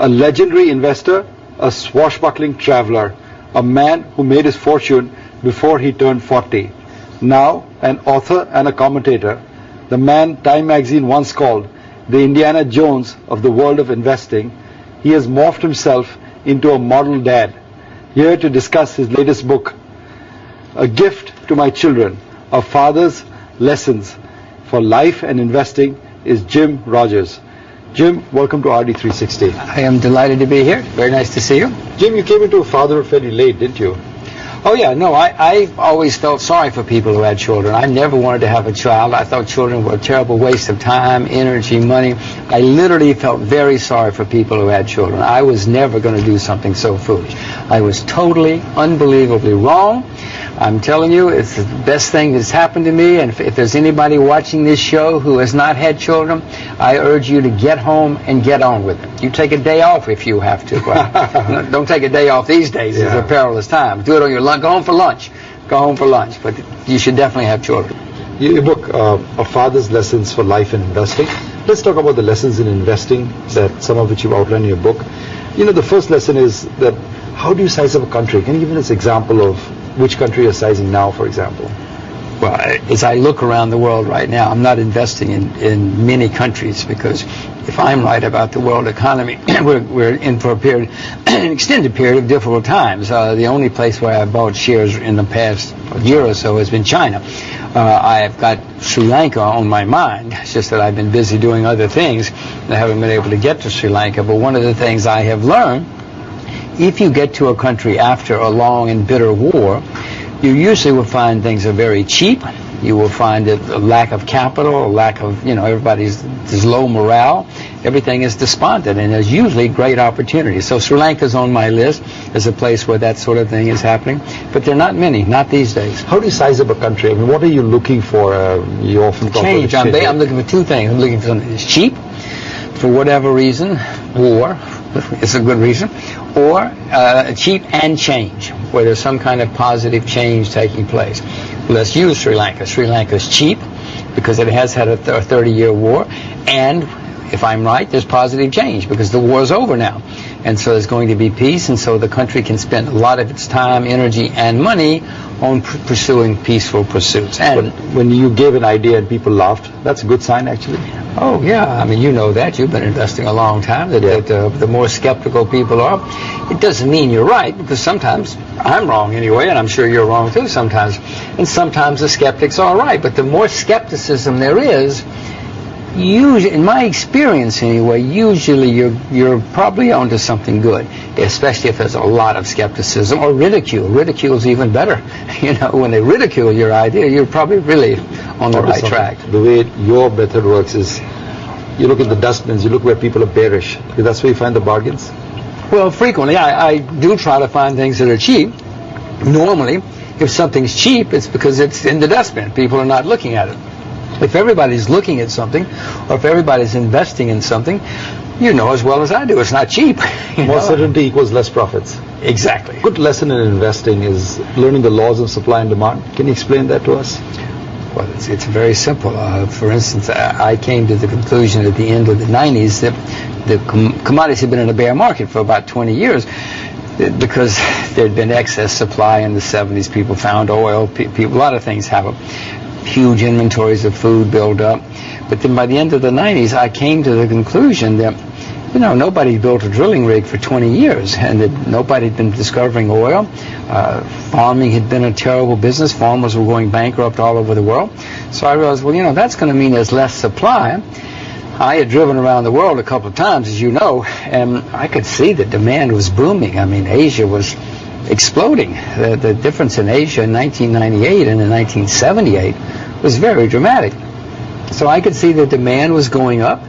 a legendary investor, a swashbuckling traveler, a man who made his fortune before he turned 40. Now an author and a commentator, the man Time magazine once called the Indiana Jones of the world of investing, he has morphed himself into a model dad. Here to discuss his latest book, A Gift to My Children, A Father's Lessons for Life and Investing, is Jim Rogers. Jim, welcome to RD360. I am delighted to be here. Very nice to see you. Jim, you came into fatherhood fairly late, didn't you? Oh yeah, no, I always felt sorry for people who had children. I never wanted to have a child. I thought children were a terrible waste of time, energy, money. I literally felt very sorry for people who had children. I was never going to do something so foolish. I was totally, unbelievably wrong. I'm telling you, it's the best thing that's happened to me, and if there's anybody watching this show who has not had children, I urge you to get home and get on with it. You take a day off if you have to. Well, don't take a day off these days. It's a perilous time. Do it on your lunch. Go home for lunch. Go home for lunch. But you should definitely have children. Your book, A Father's Lessons for Life and Investing. Let's talk about the lessons in investing, that some of which you've outlined in your book. You know, the first lesson is that how do you size up a country? Can you give us an example of which country you're sizing now, for example? Well, as I look around the world right now, I'm not investing in many countries, because if I'm right about the world economy, we're in for an extended period of difficult times. The only place where I've bought shares in the past year or so has been China. I've got Sri Lanka on my mind. It's just that I've been busy doing other things and I haven't been able to get to Sri Lanka. But one of the things I have learned, if you get to a country after a long and bitter war, you usually will find things are very cheap. You will find a lack of capital, a lack of, there's low morale. Everything is despondent, and there's usually great opportunities. So Sri Lanka's on my list as a place where that sort of thing is happening. But there are not many, not these days. How do you size up a country? I mean, what are you looking for? You often talk change. about I'm looking for two things. I'm looking for something that's cheap, for whatever reason, war is a good reason, or cheap and change, where there's some kind of positive change taking place. Let's use Sri Lanka. Sri Lanka is cheap because it has had a 30-year war, and if I'm right, there's positive change because the war is over now. And so there's going to be peace, and so the country can spend a lot of its time, energy, and money on pursuing peaceful pursuits. And when you gave an idea and people laughed, that's a good sign, actually. Oh, yeah. I mean, you know that. You've been investing a long time. The more skeptical people are, it doesn't mean you're right, because sometimes I'm wrong anyway, and I'm sure you're wrong too sometimes. And sometimes the skeptics are right. But the more skepticism there is, usually, in my experience anyway, usually you're probably onto something good, especially if there's a lot of skepticism or ridicule. Ridicule's even better. When they ridicule your idea, you're probably really on the right track. The way your method works is you look at the dustbins, you look where people are bearish, because that's where you find the bargains. Well, frequently I do try to find things that are cheap. Normally, if something's cheap, it's because it's in the dustbin. People are not looking at it. If everybody's looking at something, or if everybody's investing in something, you know as well as I do, it's not cheap. More certainty equals less profits. Exactly. Good lesson in investing is learning the laws of supply and demand. Can you explain that to us? Well, it's very simple. For instance, I came to the conclusion at the end of the 90s that the commodities had been in a bear market for about 20 years. Because there had been excess supply in the 70s. People found oil. A lot of things happen. Huge inventories of food build up. But then by the end of the 90s, I came to the conclusion that, nobody built a drilling rig for 20 years, and that nobody had been discovering oil. Farming had been a terrible business. Farmers were going bankrupt all over the world. So I realized, that's going to mean there's less supply. I had driven around the world a couple of times, as you know, and I could see that demand was booming. I mean, Asia was exploding. The difference in Asia in 1998 and in 1978 was very dramatic. So I could see that demand was going up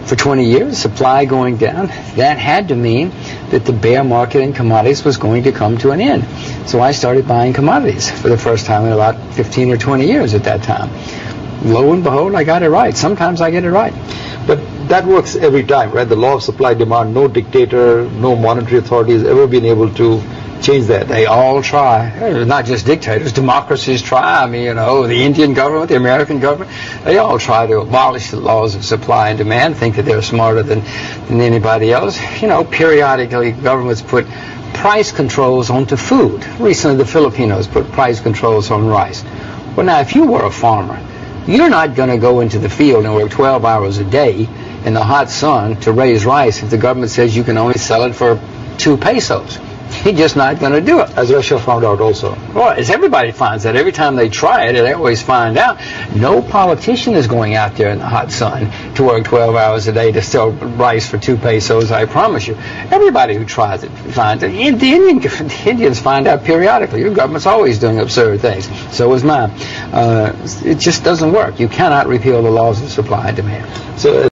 for 20 years, supply going down. That had to mean that the bear market in commodities was going to come to an end. So I started buying commodities for the first time in about 15 or 20 years at that time. Lo and behold, I got it right. Sometimes I get it right. But that works every time, right? The law of supply demand, no dictator, no monetary authority has ever been able to change that. They all try. Not just dictators, democracies try. I mean, you know, the Indian government, the American government, they all try to abolish the laws of supply and demand, think that they're smarter than anybody else. You know, periodically governments put price controls onto food. Recently the Filipinos put price controls on rice. Well, now, if you were a farmer, you're not going to go into the field and work 12 hours a day in the hot sun to raise rice if the government says you can only sell it for 2 pesos. You're just not going to do it. As Russia found out also. Well, as everybody finds out, every time they try it, they always find out. No politician is going out there in the hot sun to work 12 hours a day to sell rice for 2 pesos, I promise you. Everybody who tries it finds it. The Indians find out periodically. Your government's always doing absurd things. So is mine. It just doesn't work. You cannot repeal the laws of supply and demand. So